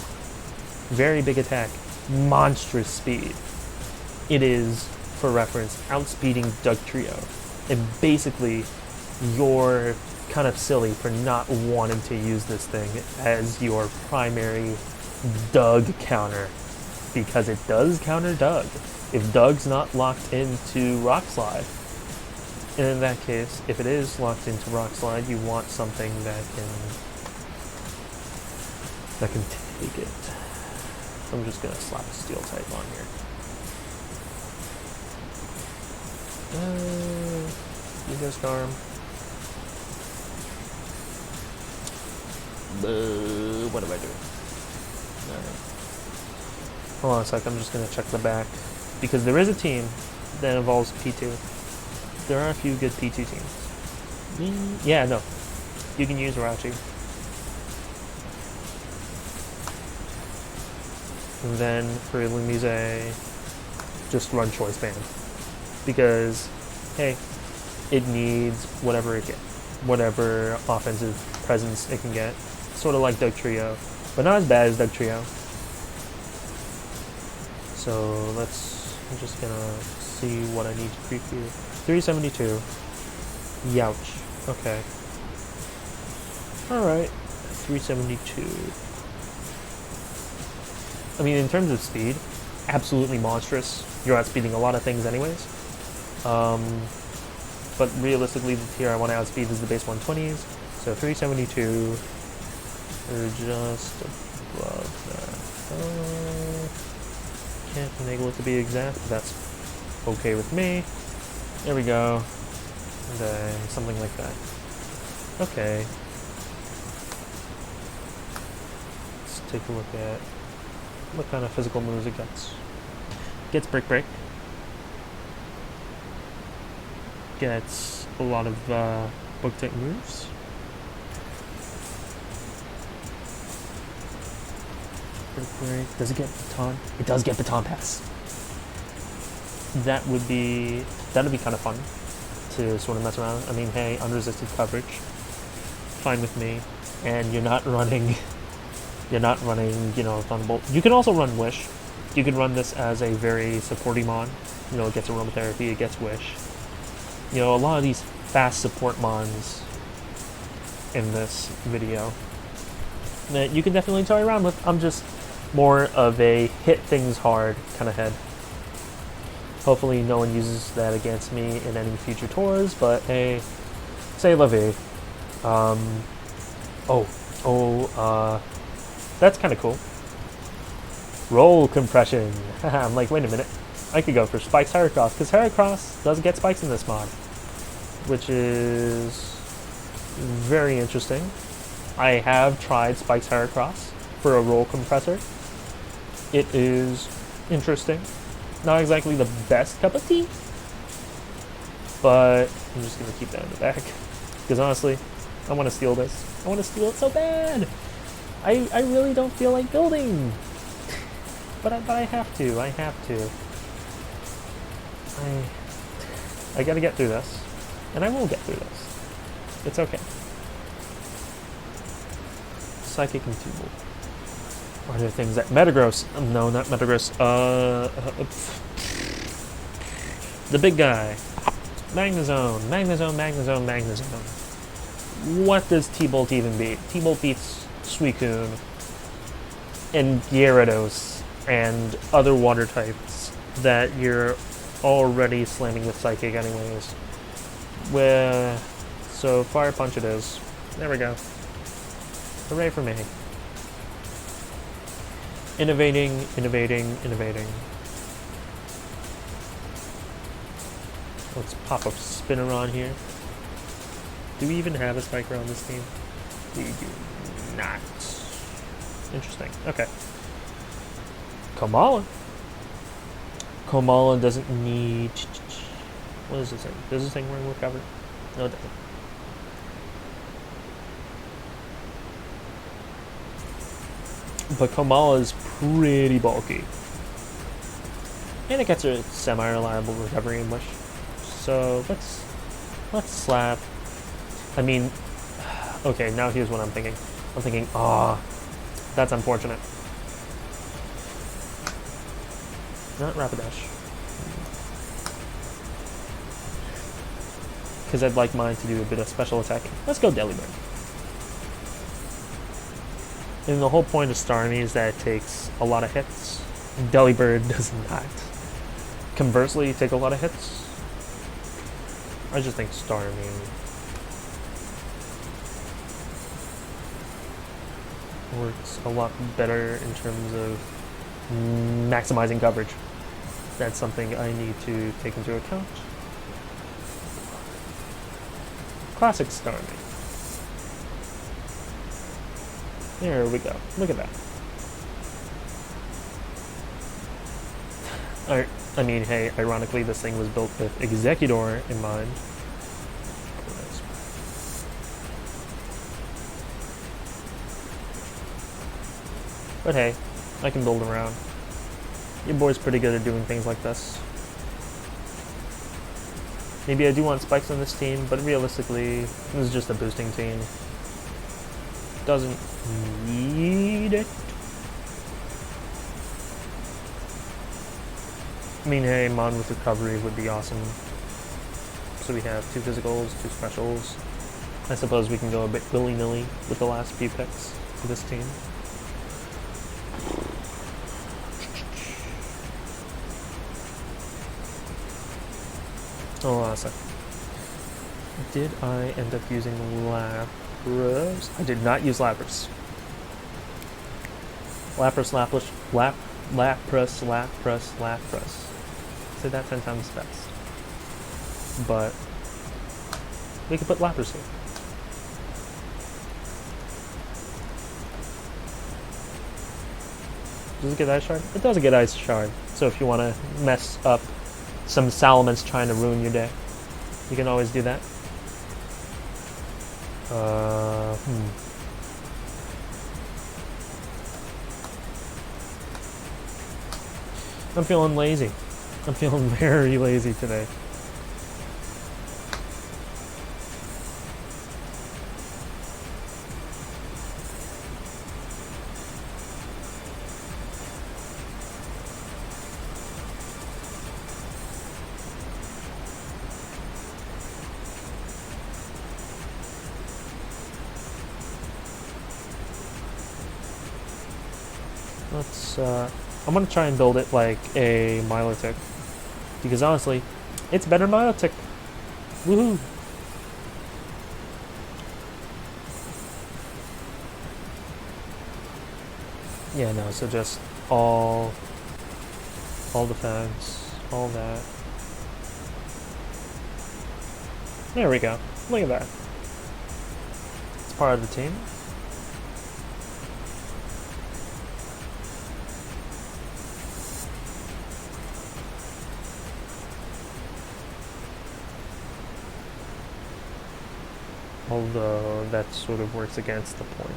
Very big attack, monstrous speed. It is, for reference, outspeeding Dugtrio. And basically, you're kind of silly for not wanting to use this thing as your primary Doug counter, because it does counter Doug if Doug's not locked into Rock Slide. And in that case, if it is locked into Rock Slide, you want something that can take it. So I'm just gonna slap a Steel type on here. Ego Storm. What am I doing? Alright. Hold on a sec, I'm just going to check the back. Because there is a team that involves P2. There are a few good P2 teams. Yeah, no. You can use Rauchi. And then for Illumise, just run Choice Band. Because, hey, it needs whatever it gets. Whatever offensive presence it can get. Sort of like Dugtrio, but not as bad as Dugtrio. So I'm just gonna see what I need to preview. 372. Youch. Okay. Alright. 372. I mean, in terms of speed, absolutely monstrous. You're outspeeding a lot of things anyways. But realistically, the tier I want to outspeed is the base 120s. So 372, or just above that. Can't enable it to be exact, but that's okay with me. There we go. And then something like that. Okay. Let's take a look at what kind of physical moves it gets. Gets Brick Break. Gets a lot of book type moves. Does it get Baton? It does get Baton Pass. That'd be kind of fun to sort of mess around. I mean, hey, unresisted coverage, fine with me. And you're not running, you know, Thunderbolt. You can also run Wish. You could run this as a very supporting mon. You know, it gets aromatherapy, it gets Wish. You know, a lot of these fast support mons in this video that you can definitely toy around with. I'm just more of a hit things hard kind of head. Hopefully no one uses that against me in any future tours, but hey, say la vie. That's kind of cool. Roll compression. I'm like, wait a minute. I could go for Spikes Heracross, because Heracross doesn't get spikes in this mod, which is very interesting. I have tried Spikes Heracross for a roll compressor. It is interesting. Not exactly the best cup of tea, But I'm just gonna keep that in the back. Because honestly, I want to steal this. I want to steal it so bad. I really don't feel like building. But I have to. I have to. I gotta get through this. And I will get through this. It's okay. Psychic and Tubal. Are there things that... Metagross. No, not Metagross. The big guy. Magnezone. Magnezone, Magnezone, Magnezone. What does T-Bolt even beat? T-Bolt beats Suicune and Gyarados and other water types that you're already slamming with Psychic anyways. So Fire Punch it is. There we go. Hooray for me. Innovating, innovating, innovating. Let's pop a spinner on here. Do we even have a spiker on this team? We do not. Interesting. Okay. Komala. Komala doesn't need... What is this thing? Does this thing ring recover? No, it doesn't. But Komala is pretty bulky. And it gets a semi-reliable recovery English. So let's slap. I mean, okay, now here's what I'm thinking. I'm thinking, that's unfortunate. Not Rapidash. Because I'd like mine to do a bit of special attack. Let's go Delibird. And the whole point of Starmie is that it takes a lot of hits. Delibird does not. Conversely, take a lot of hits. I just think Starmie works a lot better in terms of maximizing coverage. That's something I need to take into account. Classic Starmie. There we go. Look at that. Alright. I mean, hey, ironically, this thing was built with Executor in mind. But hey, I can build around. Your boy's pretty good at doing things like this. Maybe I do want spikes on this team, but realistically, this is just a boosting team. Doesn't need it. I mean, hey, Mon with recovery would be awesome. So we have 2 physicals, 2 specials. I suppose we can go a bit willy-nilly with the last few picks for this team. Oh, awesome. Did I end up using Lapras? I did not use Lapras. Lapras. Say that 10 times fast. But we could put Lapras here. Does it get Ice Shard? It does get Ice Shard. So if you want to mess up some Salamence trying to ruin your day, you can always do that. I'm feeling lazy. I'm feeling very lazy today. Let's, I'm gonna try and build it like a Milotic. Because honestly, it's better Milotic. Woohoo! Yeah, no, so just all defense, all that. There we go. Look at that. It's part of the team. Although that sort of works against the point.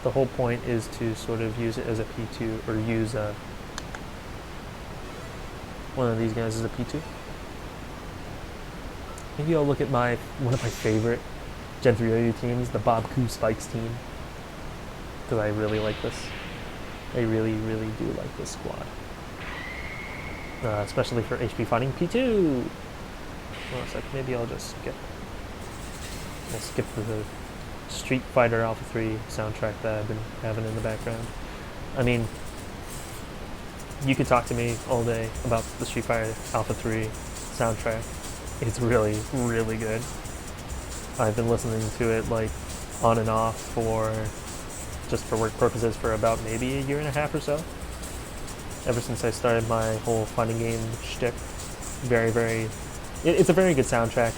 The whole point is to sort of use it as a P2, or use one of these guys as a P2. Maybe I'll look at one of my favorite Gen 3 teams, the Bob Koo Spikes team, because I really like this. I really, really do like this squad. Especially for HP Fighting P2. Hold on a sec, maybe I'll skip the Street Fighter Alpha 3 soundtrack that I've been having in the background. I mean, you could talk to me all day about the Street Fighter Alpha 3 soundtrack. It's really, really good. I've been listening to it like on and off for work purposes for about maybe a year and a half or so. Ever since I started my whole fighting game shtick. It's a very good soundtrack.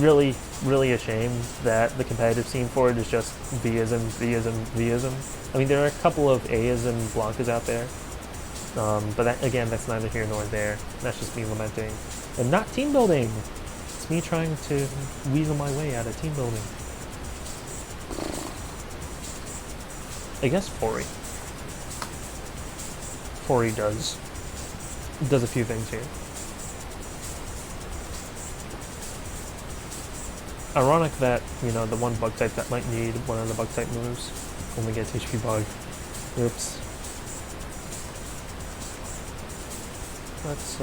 Really, really a shame that the competitive scene for it is just V'ism, V'ism, V'ism. I mean, there are a couple of A'ism Blankas out there, but that, again, that's neither here nor there. That's just me lamenting. And not team building! It's me trying to weasel my way out of team building. I guess Fori. Fori does a few things here. Ironic that, the one bug type that might need one of the bug type moves only gets HP bug. Oops. Let's,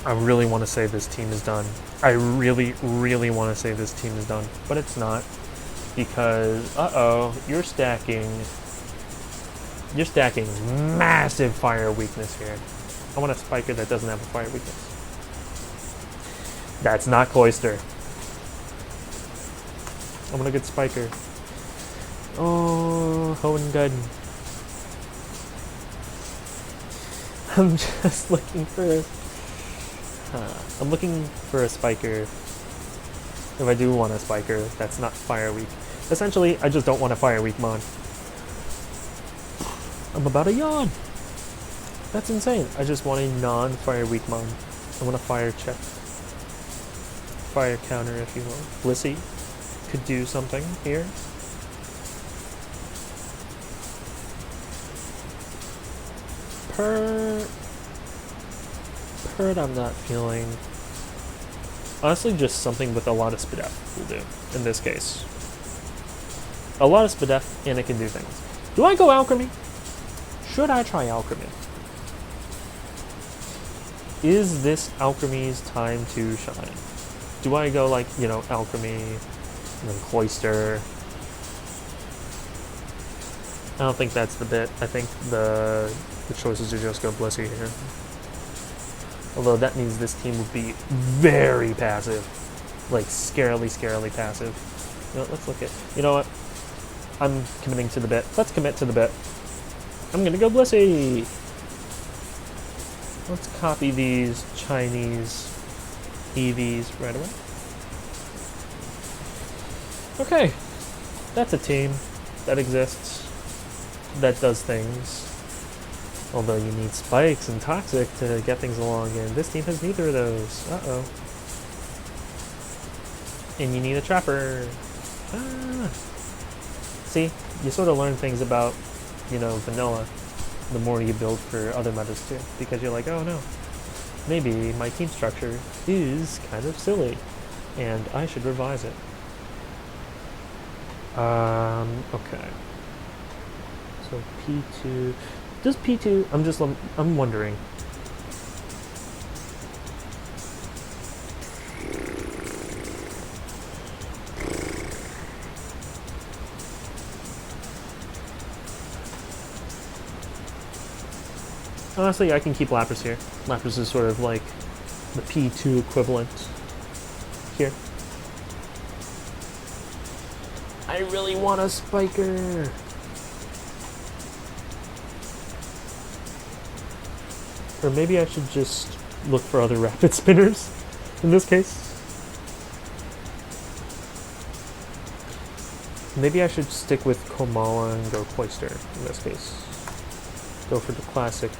I really want to say this team is done. I really, really want to say this team is done, but it's not, because you're stacking massive fire weakness here. I want a spiker that doesn't have a fire weakness. That's not Cloyster. I want a good spiker. Oh, Hoenn Gaiden. I'm just looking for a spiker. If I do want a spiker, that's not fire weak. Essentially, I just don't want a fire weak mon. I'm about to yawn. That's insane. I just want a non-fire weak mon. I want a fire check. Fire counter, if you will. Blissey could do something here. Purd I'm not feeling. Honestly, just something with a lot of Spadef will do, in this case. A lot of Spadef, and it can do things. Do I go Alchemy? Should I try Alchemy? Is this Alchemy's time to shine? Do I go like, Alchemy, and then Cloyster? I don't think that's the bit. I think the choices are just go Blissey here. Although that means this team would be very passive. Like, scarily passive. Let's look at... You know what? I'm committing to the bit. Let's commit to the bit. I'm gonna go Blissey! Let's copy these Chinese EVs right away. Okay. That's a team that exists, that does things. Although you need spikes and toxic to get things along, and this team has neither of those. Uh-oh. And you need a trapper. See, you sort of learn things about, vanilla the more you build for other metas too. Because you're like, oh no, maybe my team structure is kind of silly, and I should revise it. Okay. So P2... Does P2... I'm wondering. Honestly, I can keep Lapras here. Lapras is sort of like the P2 equivalent here. I really want a spiker. Or maybe I should just look for other rapid spinners in this case. Maybe I should stick with Komala and go Cloister in this case. Go for the classic.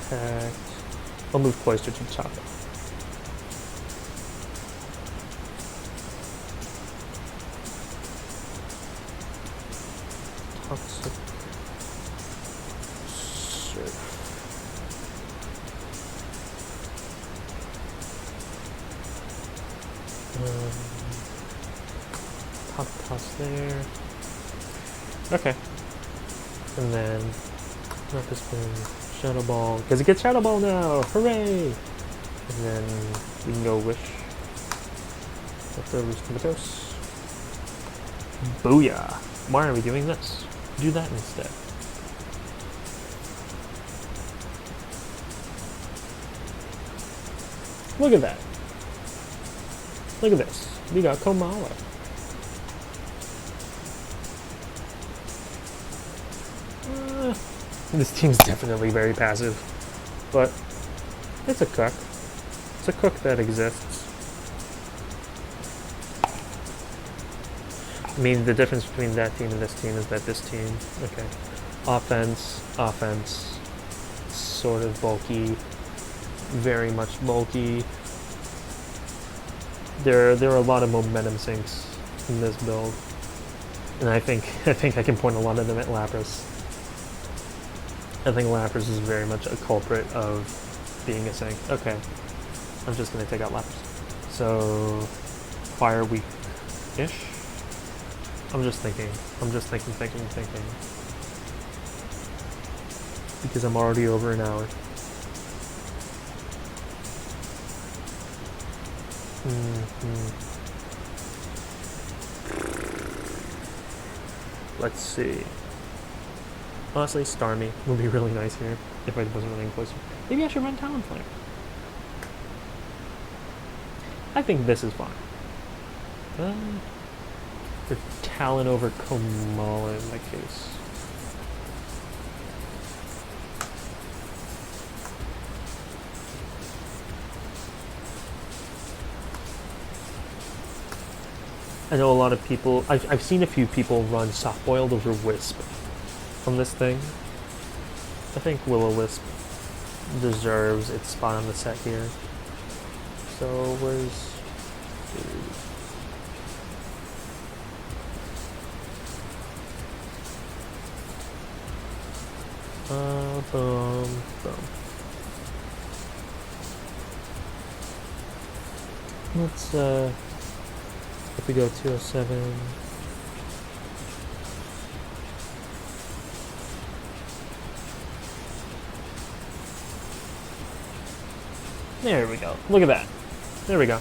Attack. I'll move Cloister to the top. Toxic. Surf. Top toss there. Okay. And then Rapid Spin, Shadow Ball, because it gets Shadow Ball now! Hooray! And then we can go Wish. Leftovers Comatose. Booyah! Why are we doing this? Do that instead. Look at that. Look at this. We got Komala. This team's definitely very passive, but it's a cook. It's a cook that exists. I mean, the difference between that team and this team is that this team, okay, offense, sort of bulky, very much bulky. There are a lot of momentum sinks in this build, and I think I can point a lot of them at Lapras. I think Lapras is very much a culprit of being a sink. Okay, I'm just gonna take out Lapras. So, fire weak-ish. I'm just thinking. Because I'm already over an hour. Let's see. Honestly, Starmie would be really nice here if I wasn't running closer. Maybe I should run Talonflame. I think this is fine. Or Talon over Komala in my case. I know a lot of people, I've seen a few people run Soft Boiled over Wisp from this thing. I think Will-O-Wisp deserves its spot on the set here. So where's... boom. Let's, if we go 207... There we go. Look at that. There we go.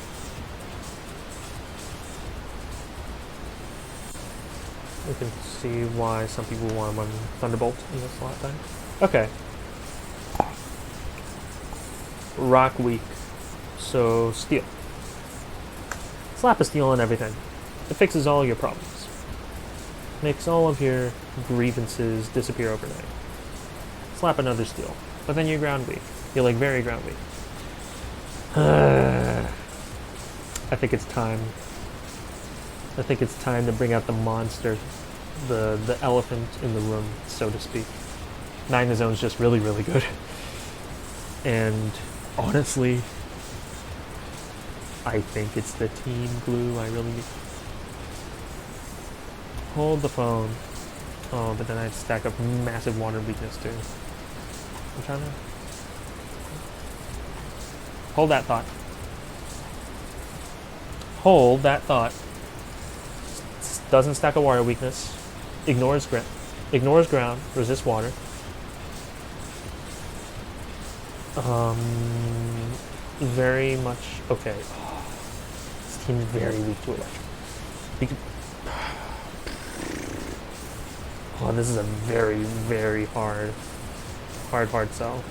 We can see why some people want to run Thunderbolt in this slot time. Okay. Rock weak. So, Steel. Slap a Steel on everything. It fixes all your problems. Makes all of your grievances disappear overnight. Slap another Steel. But then you're ground weak. You're like very ground weak. I think it's time. I think it's time to bring out the monster, the elephant in the room, so to speak. Magnezone's just really, really good. And honestly, I think it's the team glue. I really hold the phone. Oh, but then I'd stack up massive water weakness too. I'm trying to hold that thought. Hold that thought. Doesn't stack a water weakness. Ignores grit. Ignores ground. Resists water. Very much okay. Oh, this team's very weak to electric. Oh, this is a very, very hard sell.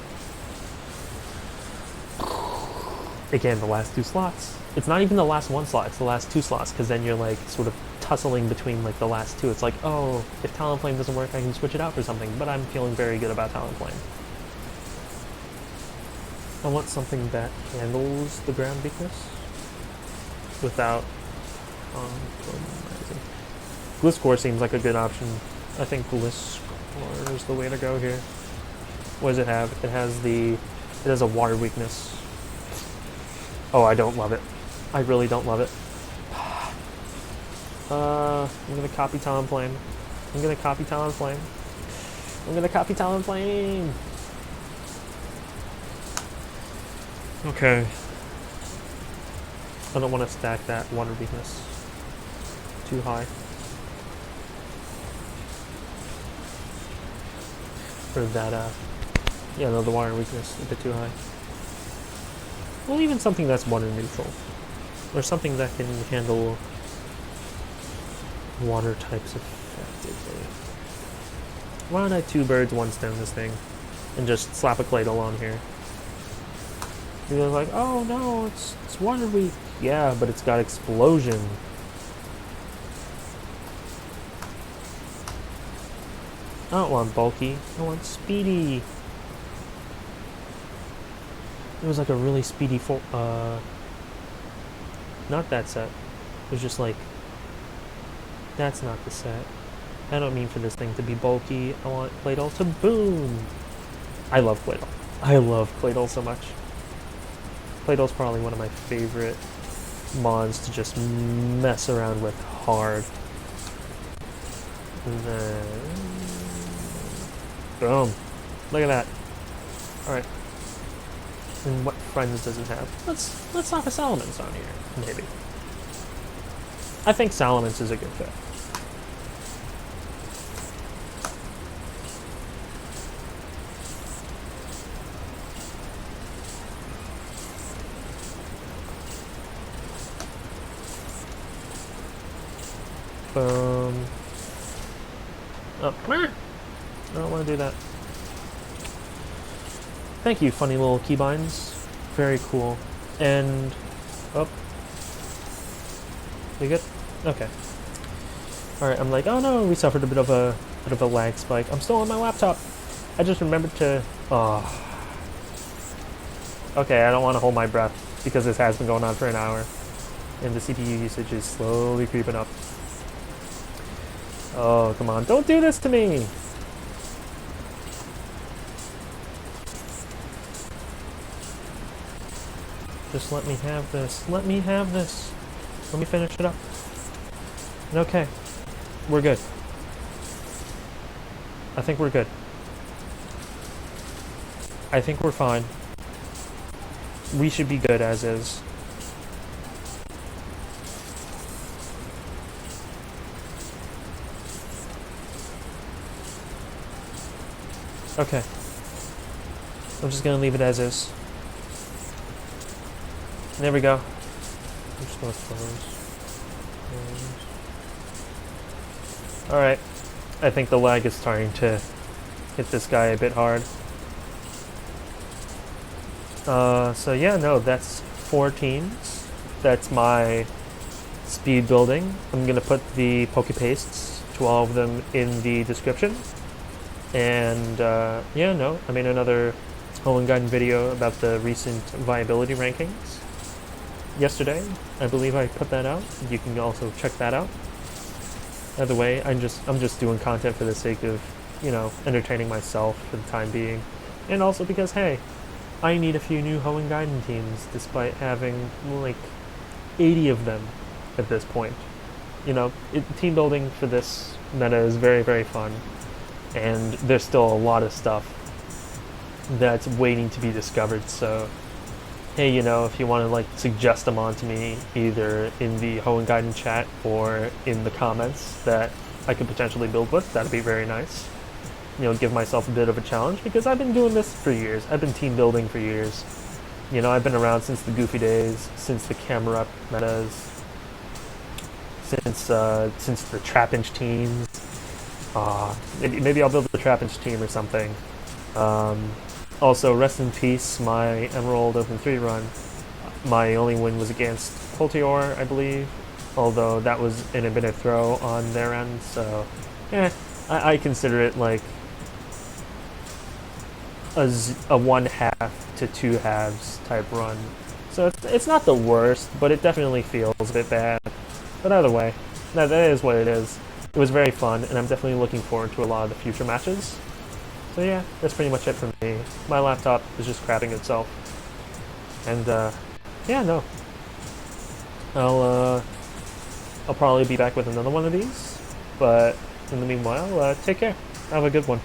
Again, the last two slots. It's not even the last one slot, it's the last two slots, because then you're like sort of tussling between like the last two. It's like, oh, if Talonflame doesn't work, I can switch it out for something, but I'm feeling very good about Talonflame. I want something that handles the ground weakness without compromising. Gliscor seems like a good option. I think Gliscor is the way to go here. What does it have? It has a water weakness. Oh, I don't love it. I really don't love it. I'm gonna copy Talonflame. I'm gonna copy Talonflame. I'm gonna copy Talonflame. Okay. I don't want to stack that water weakness too high. Or that, yeah, no, the water weakness a bit too high. Well, even something that's water neutral. Or something that can handle water types effectively. Why don't I two birds, one stone this thing? And just slap a Claydol on here. You're like, oh no, it's water weak. Yeah, but it's got explosion. I don't want bulky. I want speedy. It was like a really speedy not that set. It was just like, that's not the set. I don't mean for this thing to be bulky. I want Claydol to boom. I love Claydol. I love Claydol so much. Claydol's probably one of my favorite mons to just mess around with hard. And then, boom. Look at that. Alright. And what friends does it have? Let's have a Salamence on here, maybe. I think Salamence is a good fit. Boom. Oh, I don't want to do that. Thank you, funny little keybinds. Very cool. And, oh. We good? Okay. Alright, I'm like, oh no, we suffered a bit of a lag spike. I'm still on my laptop. I just remembered to, oh. Okay, I don't want to hold my breath because this has been going on for an hour. And the CPU usage is slowly creeping up. Oh, come on. Don't do this to me! Just let me have this. Let me have this. Let me finish it up. Okay. We're good. I think we're good. I think we're fine. We should be good as is. Okay. I'm just gonna leave it as is. There we go. I'm just gonna close. Alright. I think the lag is starting to hit this guy a bit hard. So yeah, no, that's 4 teams. That's my speed building. I'm gonna put the Pokepastes to all of them in the description. And yeah, no, I made another Hoenn Gaiden video about the recent viability rankings yesterday. I believe I put that out. You can also check that out. Either way, I'm just doing content for the sake of, you know, entertaining myself for the time being, and also because, hey, I need a few new Hoenn Gaiden teams despite having like 80 of them at this point. You know, team building for this meta is very, very fun. And there's still a lot of stuff that's waiting to be discovered, so hey, you know, if you want to like suggest them on to me either in the Hoenn Gaiden chat or in the comments that I could potentially build with, that'd be very nice. You know, give myself a bit of a challenge because I've been doing this for years. I've been team building for years. You know, I've been around since the Goofy days, since the camera up metas, since the Trapinch teams. Maybe I'll build the Trapinch team or something. Also, rest in peace, my Emerald Open 3 run. My only win was against Coltior, I believe, although that was an inhibited throw on their end, so I consider it like a 1/2 to 2/2 type run. So it's not the worst, but it definitely feels a bit bad. But either way, that is what it is. It was very fun, and I'm definitely looking forward to a lot of the future matches. So yeah, that's pretty much it for me. My laptop is just crapping itself. And yeah, no. I'll probably be back with another one of these. But in the meanwhile, take care. Have a good one.